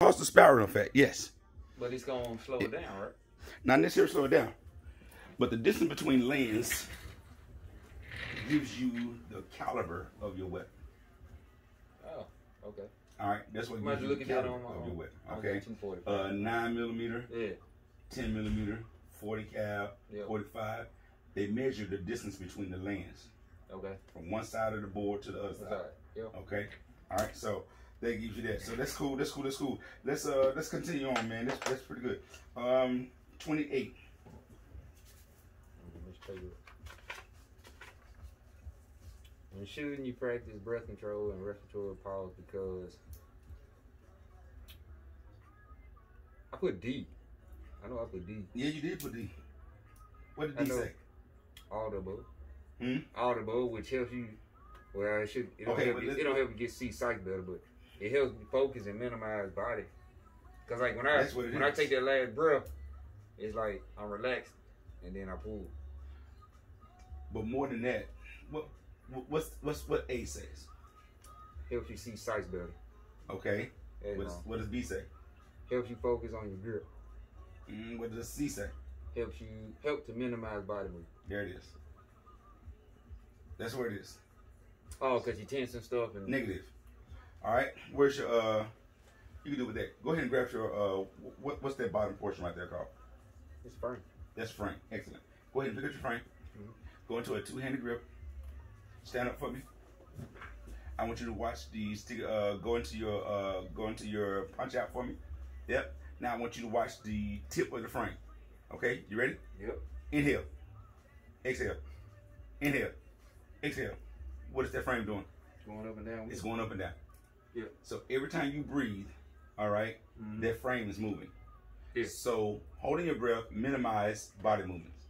cause the spiral effect, yes. But it's gonna slow it down, right? Not necessarily slow it down, but the distance between lanes gives you the caliber of your weapon. Oh, okay. All right, that's what gives you the caliber of your weapon. Okay, 9mm, yeah, 10mm, 40 cal, 45. They measure the distance between the lanes. Okay. From one side of the board to the other side. Yep. Okay. All right. So that gives you that. So that's cool. That's cool. That's cool. Let's continue on, man. That's pretty good. 28. When shooting, you practice breath control and respiratory pause because I put D. I know I put D. Yeah, you did put D. What did D say? Audible. Audible, which helps you. Well, it don't help you see sight better, but it helps you focus and minimize body. Cause like when I take that last breath, it's like I'm relaxed and then I pull. But more than that, what A says? Helps you see sights better. Okay. What does B say? Helps you focus on your grip. What does C say? Help to minimize body movement. There it is. That's where it is. Oh, because you tense and stuff. And negative. All right. Where's your you can do with that. Go ahead and grab your what's that bottom portion right there called? It's frame. That's frame. Excellent. Go ahead and pick up your frame. Go into a two-handed grip. Stand up for me. I want you to watch these. Go into your punch out for me. Yep. Now I want you to watch the tip of the frame. Okay, you ready? Yep. Inhale. Exhale. Inhale. Exhale. What is that frame doing? It's going up and down. It's going up and down. Yep. So every time you breathe, all right, that frame is moving. Yeah. So holding your breath, minimize body movements.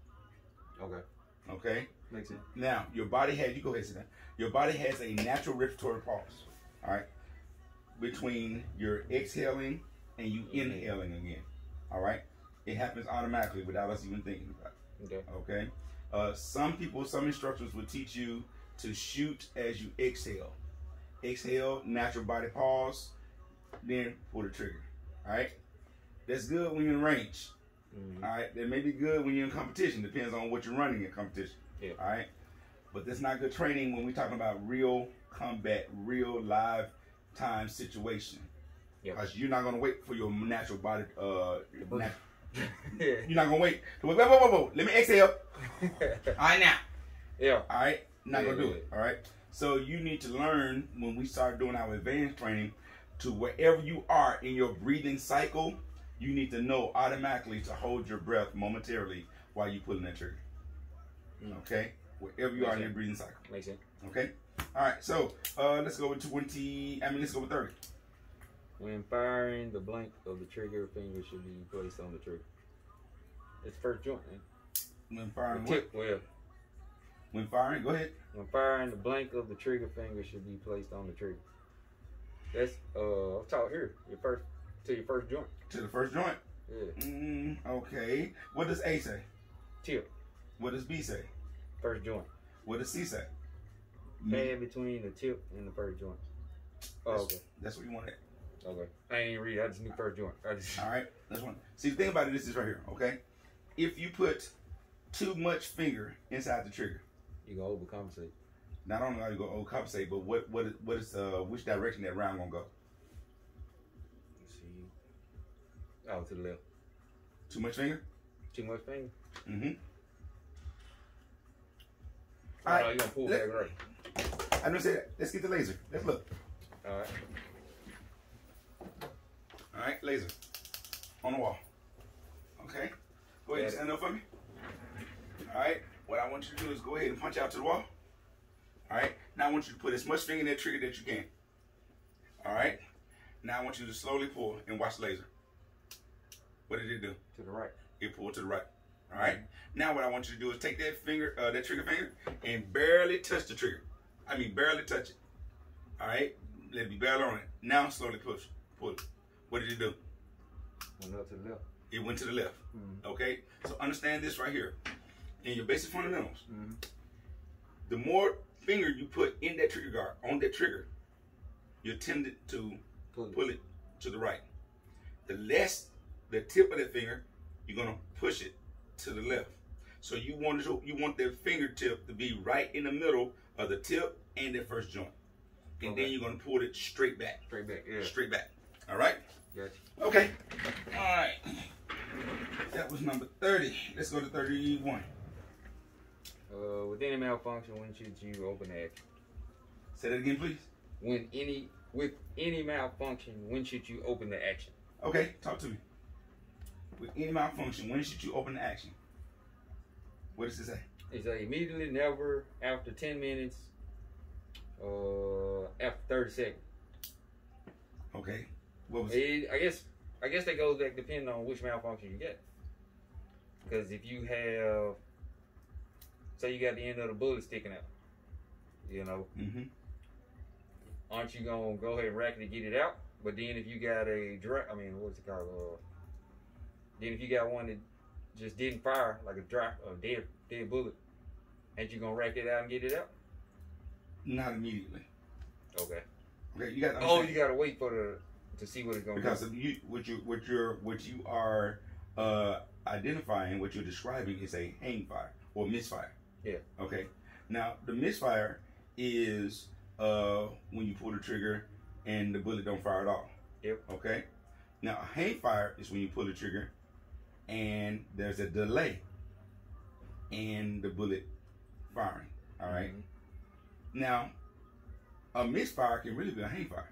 Okay. Okay? Makes sense. Now, your body has, you go ahead and sit down. Your body has a natural respiratory pause, all right, between your exhaling and you inhaling again, all right? It happens automatically without us even thinking about it. Okay? Some instructors will teach you to shoot as you exhale. Exhale, natural body pause, then pull the trigger, all right? That's good when you're in range, all right? That may be good when you're in competition, depends on what you're running in competition, all right? But that's not good training when we're talking about real combat, real live time situation. Because you're not going to wait for your natural body, you're not going to wait. Whoa. Let me exhale. All right, now. Yeah. All right? Not going to do it. All right? So you need to learn when we start doing our advanced training to wherever you are in your breathing cycle, you need to know automatically to hold your breath momentarily while you're pulling that trigger. Okay? Wherever you are in your breathing cycle. Makes sense. Okay? All right. So let's go with let's go with 30. When firing, the blank of the trigger finger should be placed on the trigger. It's first joint, man. When firing what? When firing, go ahead. When firing, the blank of the trigger finger should be placed on the trigger. That's I'm talking here. Your first joint. To the first joint? Yeah. Okay. What does A say? Tip. What does B say? First joint. What does C say? Pad between the tip and the first joint. Oh, okay. That's what you want at. Okay. I ain't read. I just knew first joint. All right. That's one. See, the thing about it, this is right here. Okay. If you put too much finger inside the trigger, you gonna overcompensate. Not only are you gonna overcompensate, but what is which direction that round gonna go? Let's see. Oh, to the left. Too much finger. Too much finger. All right. You gonna pull back right. I don't say that. Let's get the laser. Let's look. All right. All right, laser on the wall. Okay. Go ahead and stand up for me. All right. What I want you to do is go ahead and punch out to the wall. All right. Now I want you to put as much finger in that trigger that you can. All right. Now I want you to slowly pull and watch the laser. What did it do? To the right. It pulled to the right. All right. Now what I want you to do is take that finger, that trigger finger, and barely touch the trigger. I mean, barely touch it. All right. Let it be barely on it. Now slowly push, pull it. What did it do? Went up to the left. It went to the left. Okay. So understand this right here. In your basic fundamentals, the more finger you put in that trigger guard, on that trigger, you're tended to pull it to the right. the less the tip of that finger, you're gonna push it to the left. So you want the fingertip to be right in the middle of the tip and the first joint. And then you're gonna pull it straight back. Straight back, yeah. Straight back. All right? Gotcha. Okay. All right. That was number 30. Let's go to 31. With any malfunction, when should you open the action? Say that again, please. With any malfunction, when should you open the action? Okay, talk to me. With any malfunction, when should you open the action? What does it say? It says immediately, never, after 10 minutes, after 30 seconds. Okay. What was it? I guess that goes back depending on which malfunction you get. Because if you have, say you got the end of the bullet sticking out, you know, aren't you gonna go ahead and rack it to get it out? But then if you got what's it called? Then if you got one that just didn't fire, like a dead bullet, ain't you gonna rack it out and get it out? Not immediately. Okay. Okay, you got. Oh, you gotta wait to see what it's gonna because do. what you are identifying, what you're describing is a hang fire or misfire. Yeah. Okay. Now the misfire is when you pull the trigger and the bullet don't fire at all. Yep. Okay. Now a hang fire is when you pull the trigger and there's a delay in the bullet firing. All right. Now a misfire can really be a hang fire.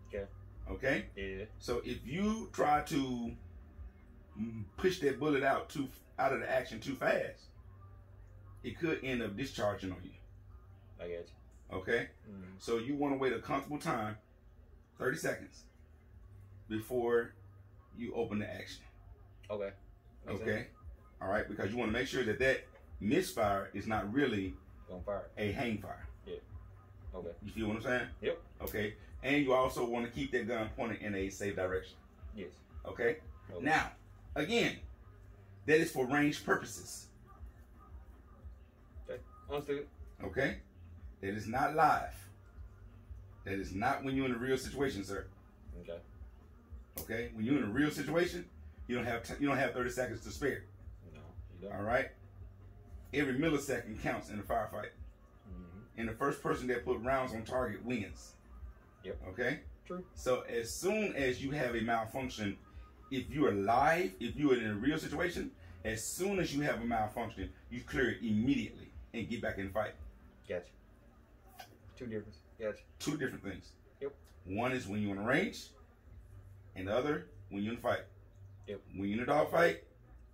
Okay. Okay. Yeah. So if you try to push that bullet out of the action too fast, it could end up discharging on you. I got you. Okay? So you want to wait a comfortable time, 30 seconds, before you open the action. Okay. Okay? All right? Because you want to make sure that misfire is not really a hang fire. Yeah. Okay. You feel what I'm saying? Yep. Okay? And you also want to keep that gun pointed in a safe direction. Yes. Okay? Now, again, that is for range purposes. Okay. Understood. Okay? That is not live. That is not when you're in a real situation, sir. Okay. Okay? When you're in a real situation, you don't have 30 seconds to spare. No, you don't. All right? Every millisecond counts in a firefight. And the first person that put rounds on target wins. Yep. Okay? True. So as soon as you have a malfunction, if you are live, if you are in a real situation, as soon as you have a malfunction, you clear it immediately and get back in the fight. Gotcha. Two different. Gotcha. Two different things. Yep. One is when you're in a range, and the other when you're in a fight. Yep. When you're in a dog fight,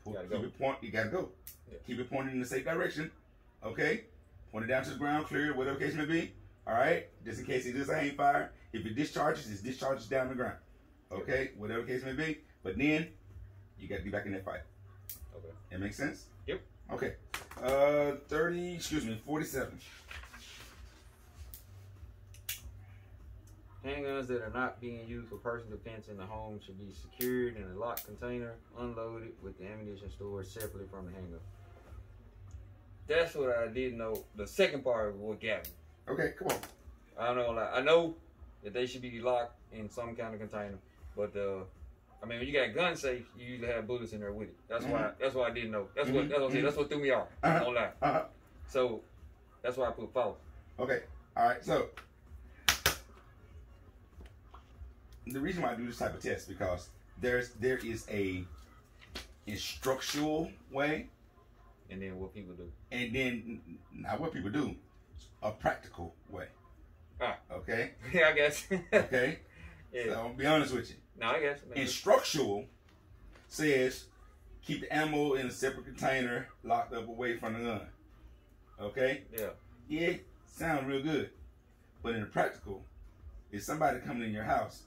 you gotta go. Yep. Keep it pointed in the safe direction. Okay? Point it down to the ground, clear it, whatever the case may be. All right? Just in case it is a hang fire. If it discharges down the ground. Okay? Yep. Whatever the case may be. But then, you got to get back in that fight. Okay. That makes sense? Yep. Okay. 47. Handguns that are not being used for personal defense in the home should be secured in a locked container, unloaded with the ammunition stored separately from the handgun. That's what I did know. The second part of what got me. Okay, come on. I don't know. I know that they should be locked in some kind of container, but when you got gun safe, you usually have bullets in there with it. That's why I didn't know. That's what I said. That's what threw me off. Don't lie. So that's why I put false. Okay. All right. So the reason why I do this type of test because there is a instructional way, and then what people do, and then not what people do, a practical way. Okay. Yeah, I guess. Okay. Yeah. So I'll be honest with you. No, I guess. Instructional says keep the ammo in a separate container locked up away from the gun. Okay? Yeah. Yeah, sound real good. But in the practical, if somebody coming in your house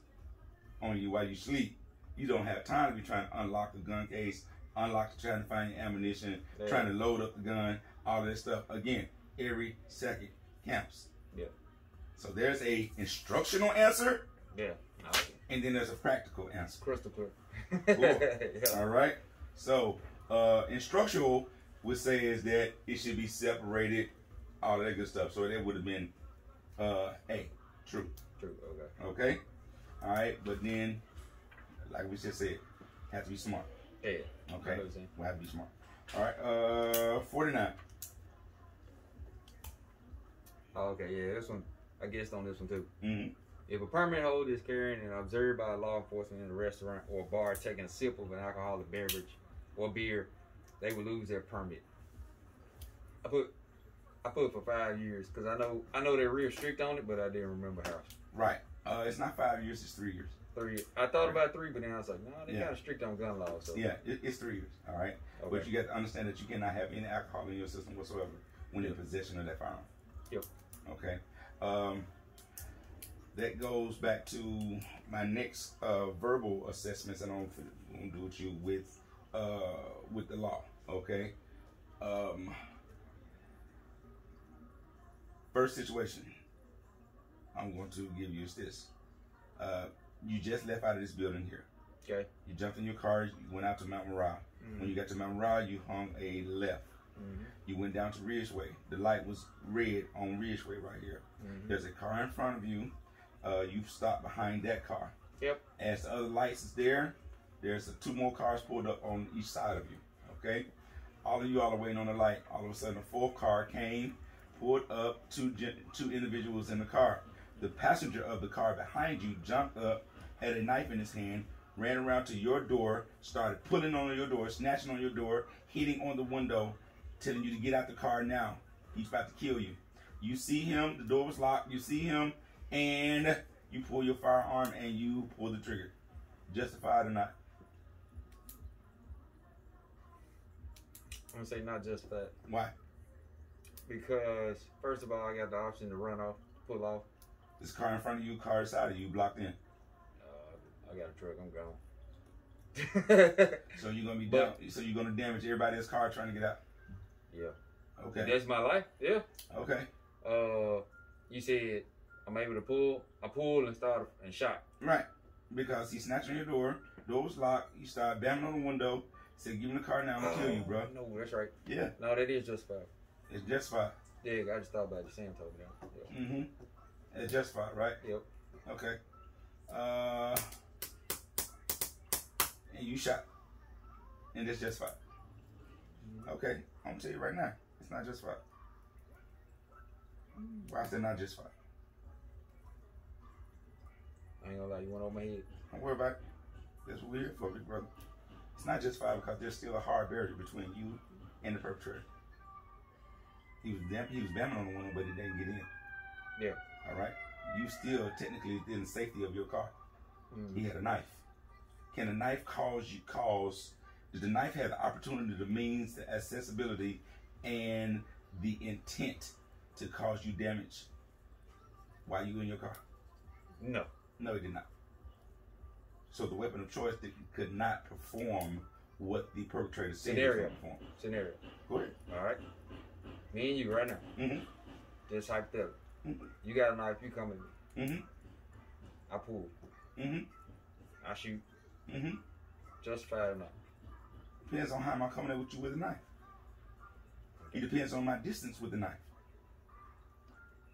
on you while you sleep, you don't have time to be trying to unlock the gun case, trying to find your ammunition, trying to load up the gun, all that stuff. Again, every second counts. Yeah. So there's a instructional answer. Yeah. And then there's a practical answer. Crystal clear. Cool. Yeah. All right. So instructional would say is that it should be separated, all that good stuff. So that would have been A. True. True. Okay. Okay. All right. But then like we just said, have to be smart. Yeah. Okay. We'll have to be smart. All right. 49. Oh, okay. Yeah, this one. I guessed on this one too. Mm-hmm. If a permit holder is carrying and observed by law enforcement in a restaurant or bar taking a sip of an alcoholic beverage or beer, they will lose their permit. I put for 5 years because I know they're real strict on it, but I didn't remember how. Right. It's not 5 years. It's 3 years. 3 years. I thought about 3, but then I was like, no, they kind of strict on gun laws. So. Yeah, it's 3 years. All right. Okay. But you got to understand that you cannot have any alcohol in your system whatsoever when you're in possession of that firearm. Yep. Okay. That goes back to my next verbal assessments, and I'm going to do with you with the law. Okay. First situation I'm going to give you is this. You just left out of this building here. Okay. You jumped in your car, you went out to Mount Moriah. Mm-hmm. When you got to Mount Moriah, you hung a left. Mm-hmm. You went down to Ridgeway. The light was red on Ridgeway right here. Mm-hmm. There's a car in front of you. You've stopped behind that car. Yep. As the other lights is there, there's 2 more cars pulled up on each side of you. Okay? All of you all are waiting on the light. All of a sudden, a 4th car came, pulled up, two individuals in the car. The passenger of the car behind you jumped up, had a knife in his hand, ran around to your door, started pulling on your door, snatching on your door, hitting on the window, telling you to get out the car now. He's about to kill you. You see him, the door was locked, you see him, and you pull your firearm and you pull the trigger. Justified or not? I'm going to say not justified. Why? Because, first of all, I got the option to run off, pull off. This car in front of you, car inside of you, blocked in. I got a truck, I'm gone. So you're gonna be down, so you're gonna damage everybody else's car trying to get out. Yeah. Okay. That's my life. Yeah. Okay. You said I'm able to pull. I pulled and started and shot. Right. Because he snatched on your door. Door was locked. You started banging on the window. Said, "Give me the car now. I'm gonna kill you, bro." No, that's right. Yeah. No, that is justified. It's justified. Yeah, I just thought about it. Sam told me that. Yeah. Mm-hmm. It's justified, right? Yep. Okay. And you shot. And it's justified. Okay. I'm gonna tell you right now. It's not justified. Why is it not justified? I ain't gonna lie, you went over my head. Don't worry about it. That's what we're here for, big brother. It's not justified because there's still a hard barrier between you and the perpetrator. He was banging on the window, but he didn't get in. Yeah. All right. You still technically in the safety of your car. Mm-hmm. He had a knife. Can a knife does the knife have the opportunity, the means, the accessibility, and the intent to cause you damage while you in your car? No. No, it did not. So the weapon of choice could not perform what the perpetrator said it would perform. Scenario. Go ahead. All right. Me and you right now. Mm-hmm. Just hypothetical. Mm-hmm. You got a knife, you come at me. Mm-hmm. I pull. Mm-hmm. I shoot. Mm-hmm. Justified or not? Depends on how am I coming at with you with a knife. It depends on my distance with the knife.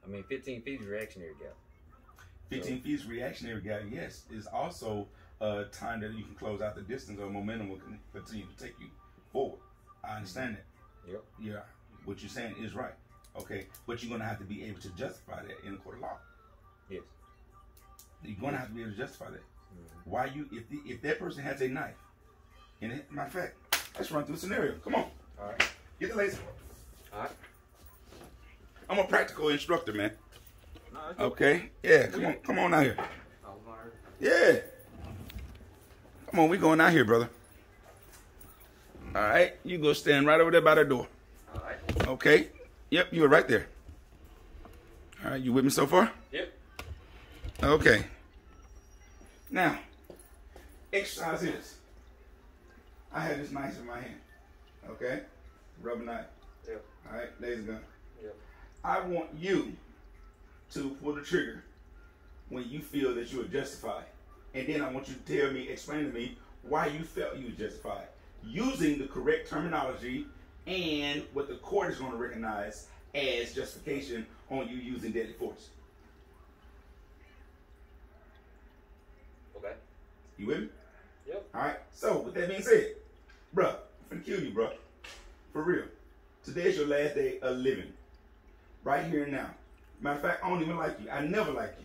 I mean, 15 feet is reactionary gap. 15 feet is reactionary gap, yes. It's also a time that you can close out the distance or momentum will continue to take you forward. I understand that. Yep. Yeah. What you're saying is right. Okay. But you're going to have to be able to justify that in a court of law. Yes. You're going to have to be able to justify that. Mm-hmm. Why if that person has a knife, and matter of fact, let's run through a scenario. Come on. All right. Get the laser. All right. I'm a practical instructor, man. No, okay. Yeah. Come on out here. Yeah. Come on, we going out here, brother. All right. You go stand right over there by the door. All right. Okay. Yep, you were right there. All right, you with me so far? Yep. Okay. Now, exercise is. I have this knife in my hand. Okay? Rubber knife. Yep. All right, laser gun. Yep. I want you to pull the trigger when you feel that you are justified. And then I want you to explain to me why you felt you were justified. Using the correct terminology and what the court is going to recognize as justification on you using deadly force. Okay. You with me? Yep. All right. So with that being said, bruh, I'm finna kill you, bruh. For real. Today's your last day of living. Right here and now. Matter of fact, I don't even like you. I never like you.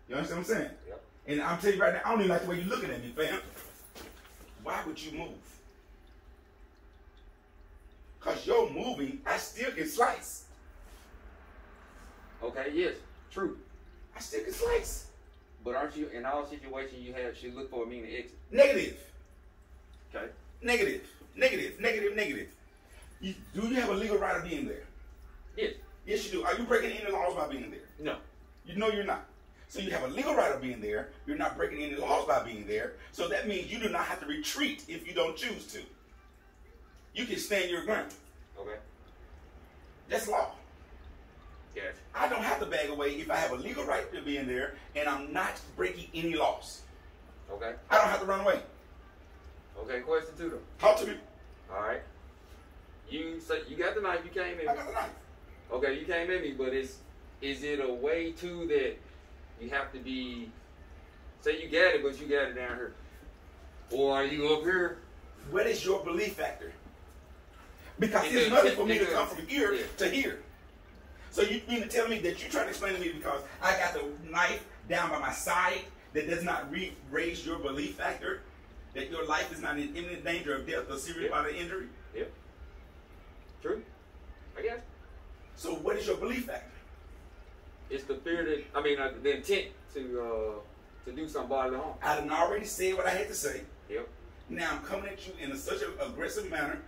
You understand what I'm saying? Yep. And I'm telling you right now, I don't even like the way you're looking at me, fam. Why would you move? Because you're moving, I still can slice. Okay, yes, true. I still can slice. But aren't you, in all situations, should look for a mean to exit? Negative. Okay. Negative. Negative. Negative. Negative. Do you have a legal right of being there? Yes. Yes, you do. Are you breaking any laws by being there? No. You know you're not. So you have a legal right of being there. You're not breaking any laws by being there. So that means you do not have to retreat if you don't choose to. You can stand your ground. Okay. That's law. Yes. I don't have to bag away if I have a legal right to be in there and I'm not breaking any laws. Okay. I don't have to run away. Okay, question 2 though. Talk to me. All right. You say you got the knife, you came in. I got the knife. Okay, you came at me, but is it a way too that you have to be, say you got it, but you got it down here? Or are you up here? What is your belief factor? Because it's nothing for me to come from here to here. So you mean to tell me that you're trying to explain to me because I got the knife down by my side that does not raise your belief factor? That your life is not in imminent danger of death or serious bodily injury? Yep. True. I guess. So what is your belief factor? It's the fear that, the intent to do some bodily harm. I done already said what I had to say. Yep. Now I'm coming at you in such an aggressive manner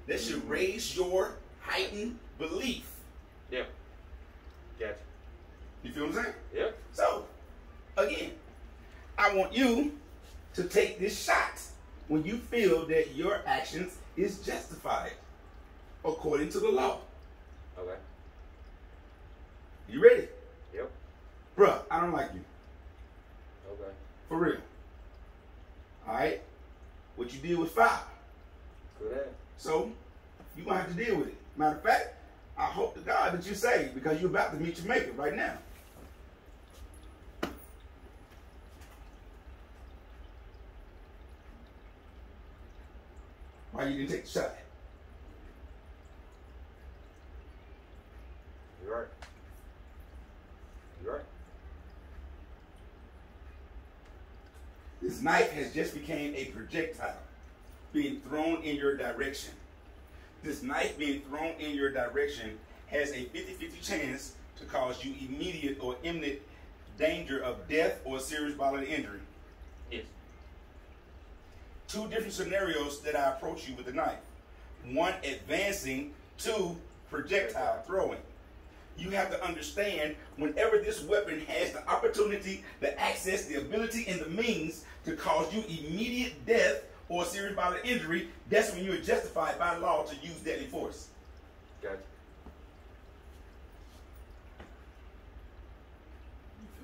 that should raise your heightened belief. Yep. Gotcha. You feel what I'm saying? Yep. So, again, I want you to take this shot when you feel that your actions is justified according to the law. Okay. You ready? Yep. Bruh, I don't like you. Okay. For real. Alright? What you did was foul. Good. So, you're going to have to deal with it. Matter of fact, I hope to God that you saved because you're about to meet your maker right now. Why you didn't take the shot? You're right. You're right. This knife has just become a projectile being thrown in your direction. This knife being thrown in your direction has a 50-50 chance to cause you immediate or imminent danger of death or serious bodily injury. Yes. 2 different scenarios that I approach you with the knife. 1, advancing. 2, projectile throwing. You have to understand whenever this weapon has the opportunity, the access, the ability, and the means to cause you immediate death or serious bodily injury, that's when you are justified by law to use deadly force. Gotcha.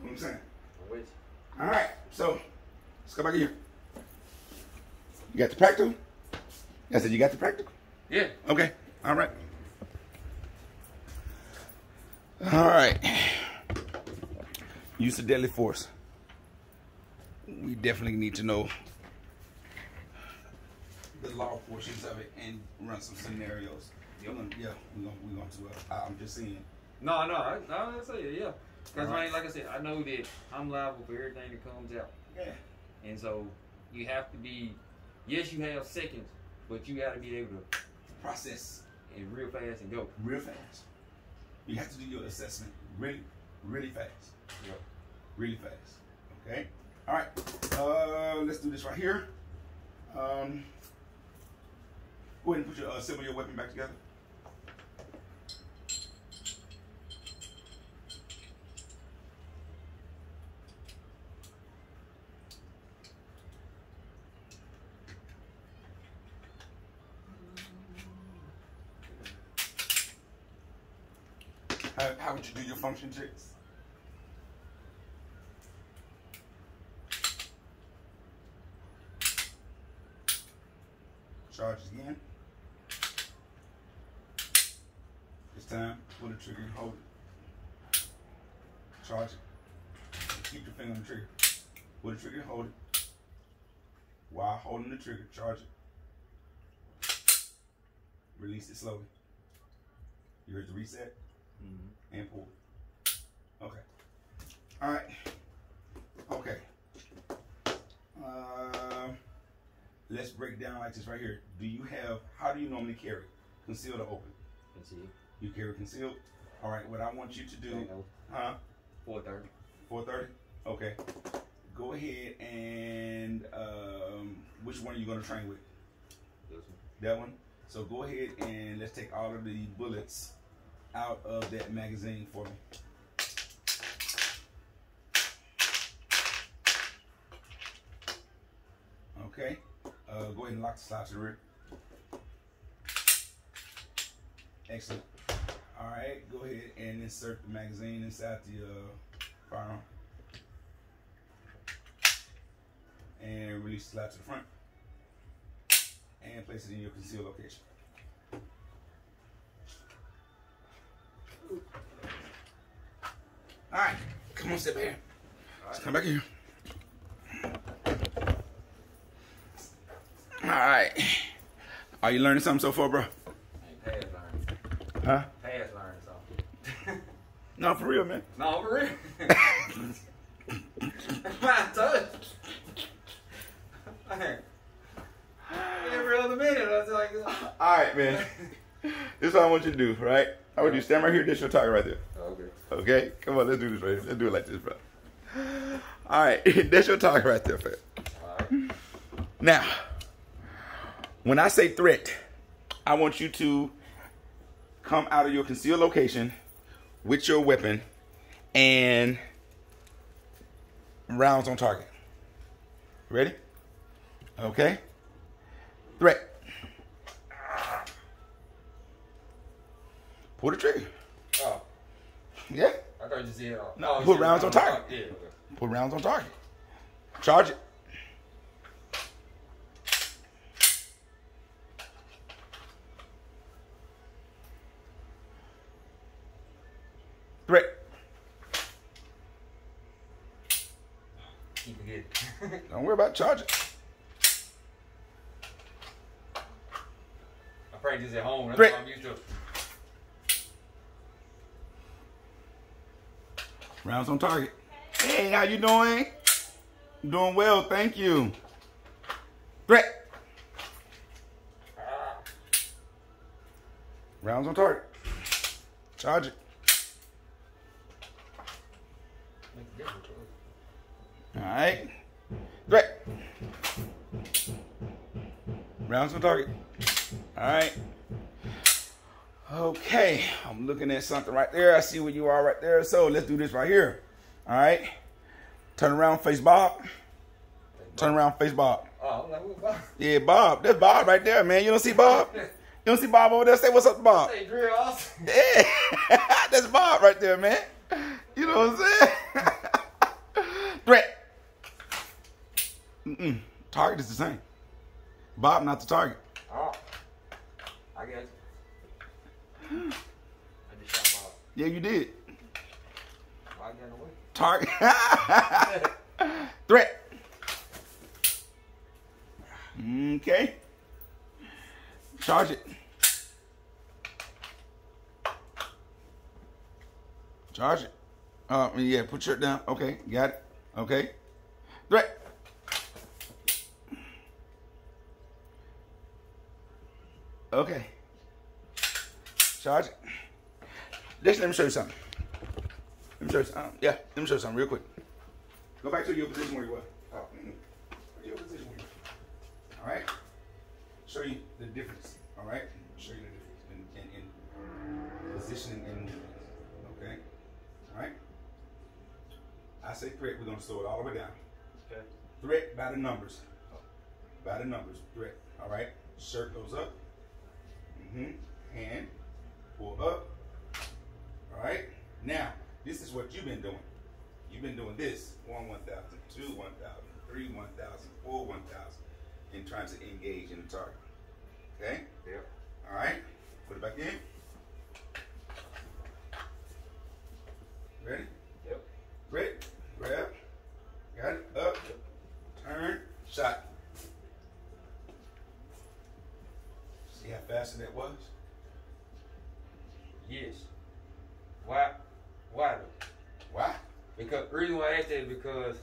You know what I'm saying? I'm with you. All right, so let's go back here. You got the practical? I said you got the practical? Yeah. Okay, all right. All right. Use of deadly force. We definitely need to know the law portions of it and run some scenarios. Yep. We're going to. I'm just saying. No, I say it, yeah. Because Right. like I said, I know that I'm liable for everything that comes out. Yeah. And so you have to be, yes, you have seconds, but you got to be able to Process. and real fast and go. Real fast. You have to do your assessment really, really fast. Yep. Really fast. Okay? All right. Let's do this right here. Go ahead and put your assemble your weapon back together. How would you do your function checks? Charge again. This time, pull the trigger and hold it. Charge it. Keep your finger on the trigger. Pull the trigger and hold it. Watch. while holding the trigger. Charge it. Release it slowly. You heard the reset? And pull. Okay. All right. Okay. Let's break down like this right here. How do you normally carry? Concealed or open? Concealed. You carry concealed? All right, what I want you to do, 430. 430? Okay. Go ahead and, which one are you going to train with? This one. That one? So go ahead and let's take all of the bullets out of that magazine for me. Okay. Go ahead and lock the slide to the rear. Excellent. All right. Go ahead and insert the magazine inside the firearm. And release the slide to the front. And place it in your concealed location. All right. Come on, sit back here. Let's come back here. All right. Are you learning something so far, bro? I ain't past learning. Huh? Past learning something. No, for real, man. No, for real. My touch. Every other minute, I was like, all right, man. This is what I want you to do, right? I want you to stand right here. This your target right there. okay. Okay? Come on, let's do this right here. Let's do it like this, bro. All right. That's your target right there, fam. All right. Now, when I say threat, I want you to come out of your concealed location with your weapon and rounds on target. Ready? Okay. Threat. Pull the trigger. Oh. Yeah. I thought you said No, put rounds on target. Yeah. Okay. Put rounds on target. Charge it. Threat. Keep it good. Don't worry about charging. I practice at home. That's Threat. what I'm used to. Rounds on target. Hey, how you doing? Doing well, thank you. Threat. Rounds on target. Charge it. All right. Threat. Rounds on target. All right. Okay, I'm looking at something right there. I see where you are right there. So let's do this right here. All right. Turn around, face Bob. Turn around, face Bob. Oh, I'm like, what Bob? Yeah, Bob. That's Bob right there, man. You don't see Bob? You don't see Bob over there? Say what's up to Bob. Say drill awesome. Yeah, that's Bob right there, man. You know what I'm saying? Threat. Target is the same. Bob, not the target. Oh, I got you. I just shot Bob. Yeah, you did. Why I got away? Target. Threat. Okay. Charge it. Charge it. Yeah, put your down. Okay, got it. Okay. Threat. Okay. Charge it. Let me show you something. Let me show you something. Yeah, let me show you something real quick. Go back to your position where you were. Your position where you were. All right. Show you the difference. All right. Show you the difference in positioning and movement. Okay. All right. I say threat. We're gonna slow it all the way down. Okay. Threat by the numbers. By the numbers. Threat. All right. Shirt goes up. Hand. Pull up. All right. Now, this is what you've been doing. You've been doing this. 1, 1,000, 2, 1,000, 3, 1,000, 4, 1,000, and trying to engage in the target. Okay? Yep. All right. Put it back in. Ready? Yep. Ready? Grab. Got it. Up. Turn. Shot. See how fast that was? Yes. Why? Why though? Why? Because the reason why I asked that is because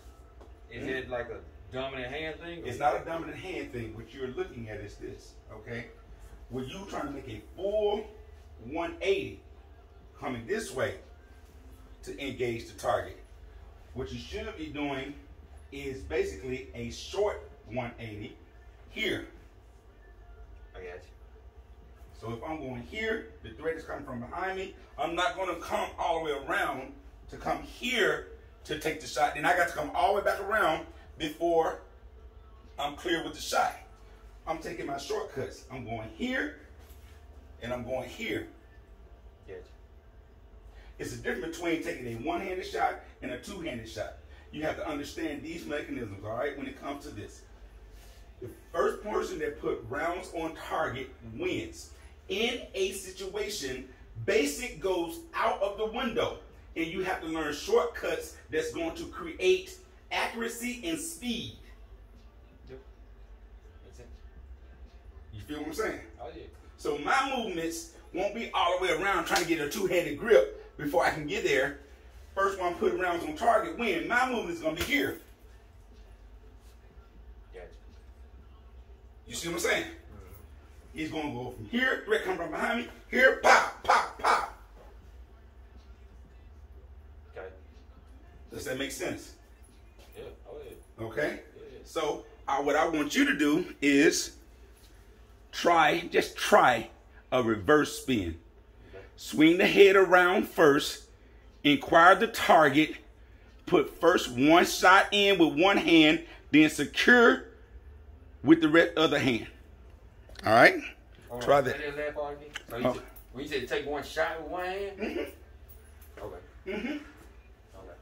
is it like a dominant hand thing? It's not a dominant hand thing. What you're looking at is this, okay? When you trying to make a full 180 coming this way to engage the target, what you should be doing is basically a short 180 here. I got you. So if I'm going here, the threat is coming from behind me. I'm not going to come all the way around to come here to take the shot. Then I got to come all the way back around before I'm clear with the shot. I'm taking my shortcuts. I'm going here and I'm going here. Gotcha. It's the difference between taking a one-handed shot and a two-handed shot. You have to understand these mechanisms, all right, when it comes to this. The first person that put rounds on target wins. In a situation, basic goes out of the window, and you have to learn shortcuts that's going to create accuracy and speed. Yep. Makes sense. You feel what I'm saying? Oh, yeah. So my movements won't be all the way around trying to get a two-handed grip before I can get there. First one putting rounds on target win. My movement is going to be here. Gotcha. You see what I'm saying? He's going to go from here, threat comes from behind me, here, pop, pop, pop. Okay. Does that make sense? Yeah. Oh, yeah. Okay? Yeah. So what I want you to do is just try a reverse spin. Okay. Swing the head around first, inquire the target, put first one shot in with one hand, then secure with the other hand. All right? Try that. So when you said take one shot with one hand? Mm-hmm. Okay. Mm-hmm. Okay.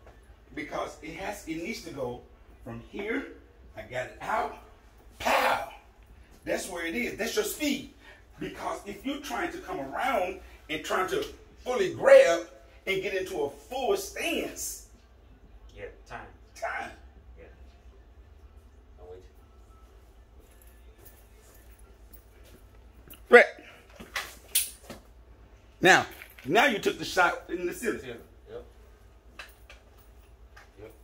Because it needs to go from here, I got it out, pow. That's where it is. That's your speed. Because if you're trying to come around and trying to fully grab and get into a full stance. Yeah, time. Yeah. I'll wait. Right. Now you took the shot in the ceiling. Yep. Yep.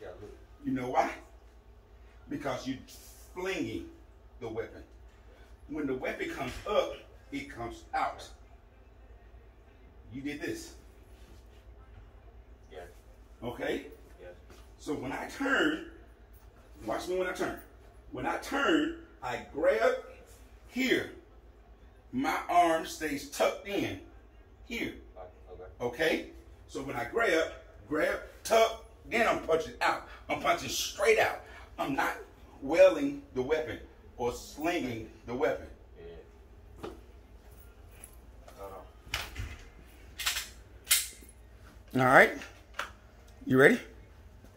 Yeah, good. You know why? Because you're flinging the weapon. When the weapon comes up, it comes out. You did this. Yeah. Okay? Yeah. So when I turn, watch me when I turn. When I turn, I grab here. My arm stays tucked in here. Okay. Okay? So when I grab, tuck, then I'm punching out. I'm punching straight out. I'm not welling the weapon or slinging the weapon. Yeah. All right? You ready?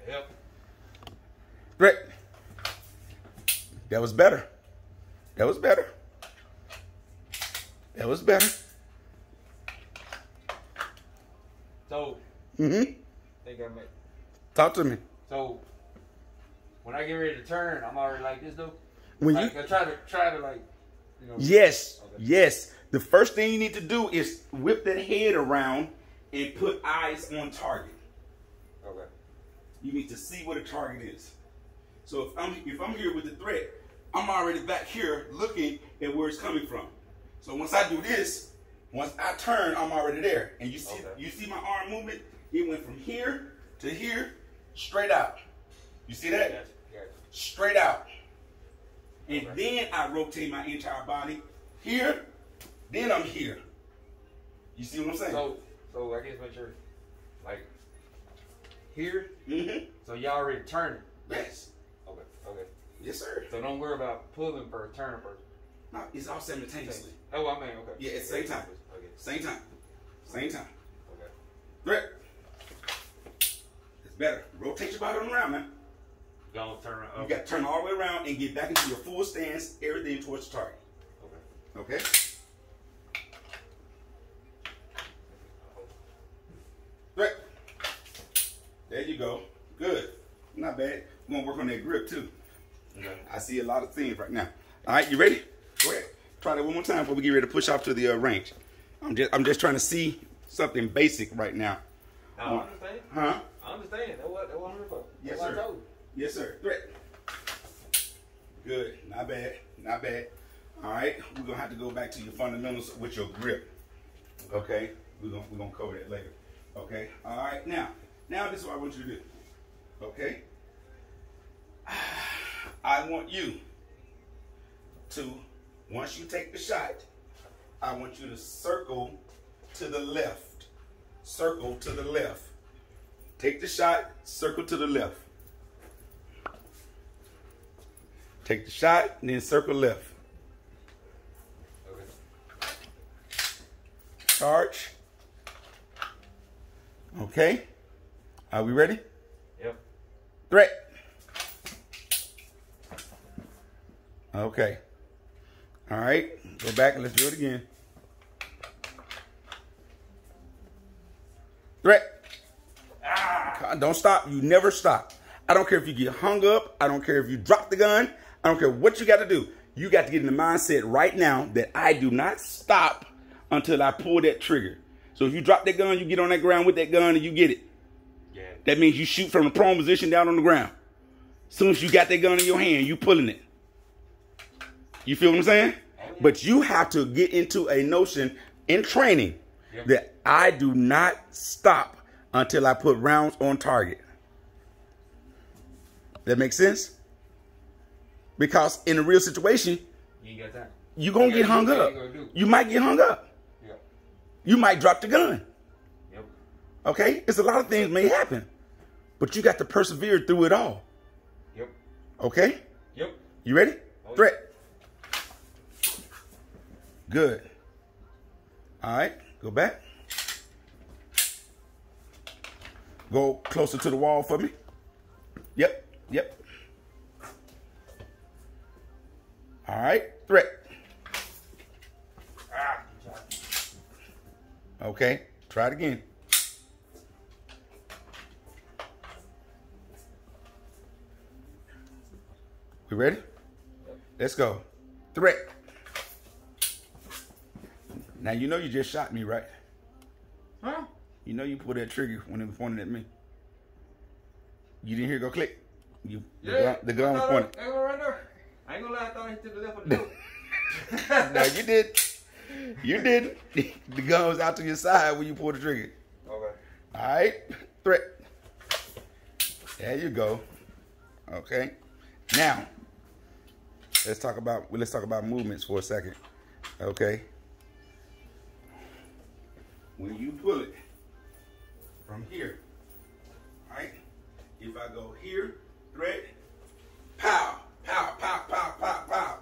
Yep. Great. That was better. That was better. That was better. So, think I met. Talk to me. So, when I get ready to turn, I'm already like this though. When like, I try to like, you know. Yes, okay. yes. The first thing you need to do is whip that head around and put eyes on target. Okay. You need to see where the target is. So if I'm here with the threat, I'm already back here looking at where it's coming from. So once I do this, once I turn, I'm already there. And you see my arm movement? It went from here to here, straight out. You see that? Yes. Straight out. And then I rotate my entire body here, then I'm here. You see what I'm saying? So I guess make sure, like, here. Mm-hmm. So y'all already turning. Yes. Okay. Yes, sir. So don't worry about pulling first, turning first. No, it's all simultaneously. Oh, I mean, okay. Yeah, it's same time. Okay. Same time. Same time. Okay. Great. It's better. Rotate your body around, man. Don't turn around. You got to turn all the way around and get back into your full stance, everything towards the target. Okay. Okay? Great. There you go. Good. Not bad. We're going to work on that grip, too. Okay. I see a lot of things right now. All right, you ready? Go ahead. Try that one more time before we get ready to push off to the range. I'm just trying to see something basic right now. No, I understand. Huh? I understand. That's what I'm here for. Yes, That's sir. what I told you. Yes, sir. Threat. Good. Not bad. Not bad. All right. We're gonna have to go back to your fundamentals with your grip. Okay. We're gonna cover that later. Okay. All right. Now this is what I want you to do. Okay. I want you to, once you take the shot, I want you to circle to the left. Circle to the left. Take the shot, circle to the left. Take the shot, and then circle left. Okay. Charge. Okay. Are we ready? Yep. Threat. Okay. All right. Go back and let's do it again. Threat. Don't stop. You never stop. I don't care if you get hung up. I don't care if you drop the gun. I don't care what you got to do. You got to get in the mindset right now that I do not stop until I pull that trigger. So if you drop that gun, you get on that ground with that gun and you get it. Yeah. That means you shoot from the prone position down on the ground. As soon as you got that gun in your hand, you pulling it. You feel what I'm saying? Oh, yeah. But you have to get into a notion in training that I do not stop until I put rounds on target. That makes sense? Because in a real situation, you ain't got time. You're going to get hung up. You might get hung up. Yep. You might drop the gun. Yep. Okay? It's a lot of things may happen. But you got to persevere through it all. Yep. Okay? Yep. You ready? Oh, Threat. Good. All right. Go back. Go closer to the wall for me. Yep. Yep. All right. Threat. Okay. Try it again. We ready? Let's go. Threat. Now, you know you just shot me, right? Huh? You know you pulled that trigger when it was pointed at me. You didn't hear it go click? The gun was pointed. Right there. I ain't gonna lie, I thought he to the left of the door. No, you did. You didn't. The gun was out to your side when you pulled the trigger. Okay. All right. Threat. There you go. Okay. Now, let's talk about movements for a second. Okay. When you pull it from here, all right? If I go here, threat, pow, pow, pow, pow, pow, pow.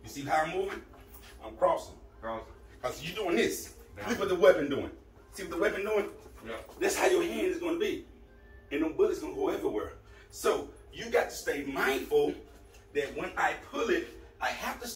You see how I'm moving? I'm crossing. Because you're doing this. Look what the weapon doing. See what the weapon doing? Yeah. That's how your hand is going to be. And them bullets going to go everywhere. So you got to stay mindful that when I pull it, I have to